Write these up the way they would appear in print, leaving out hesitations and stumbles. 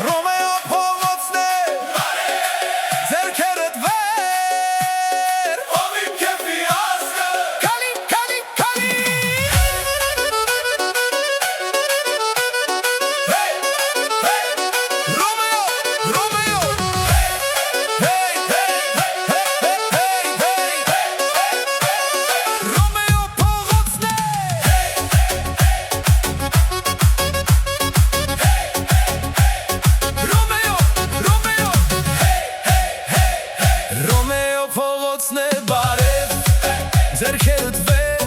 Ռոմեո փողոցն է ձեռքերդ վեր ով իմ քեֆի ազգը Քալի, քալի, քալի Ռոմեո, Ռոմեո Hey, hey, hey, hey, hey, hey Ռոմեո փողոցն է Ռոմեո փողոցն է բարև ձեռքերդ վեր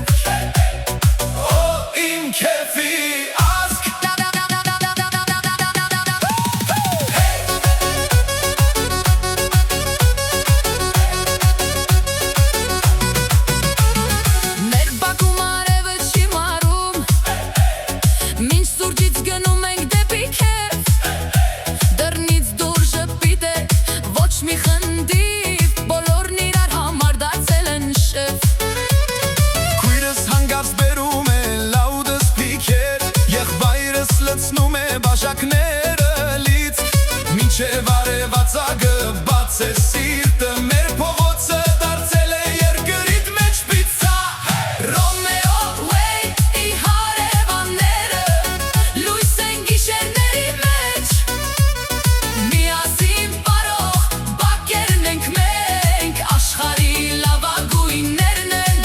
Օ իմ քեֆի ազգ Մեր բակում արևը չի մարում Մինչ սուրջից գնում ենք դեպի քեֆ Դռնից դուր ժպիտ է ոչ մի խնդիր Բոլորն իրար համար դարձել են շեֆ Քույրս հանգած բերում է լաուդս պիքեր Եղբայրս լցնում է բաժակները լից Մինչև արևածագը բաց է սիրտը Մեր փողոցը դարձել է երկրիդ մեջ պիցցա Ռոմեո way ի հարևանները Լույս են գիշերների մեջ Միասին պարող բակերն ենք մենք Աշխարհի լավագույններն են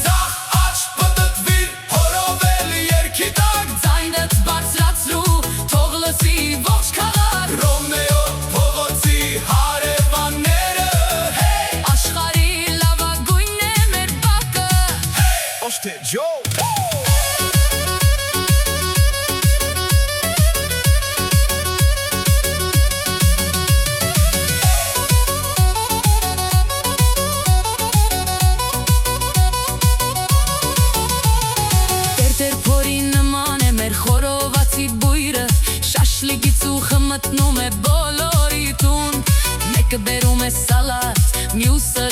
Ձախ աչ պտտվիր հորովել երկի տակ Ձայնդ բարձրացրու թող լսի ողջ քաղաք Ռոմեո փողոցի հարևանները Աշխարհի լավագույնն է մեր բակը Ոչթե ջո Տերտեր փորի նման է մեր խորովածի բույրը Շաշլիկից ուխը մտնում է բոլորի տուն Մեկը բերում է սալատ, մյուսը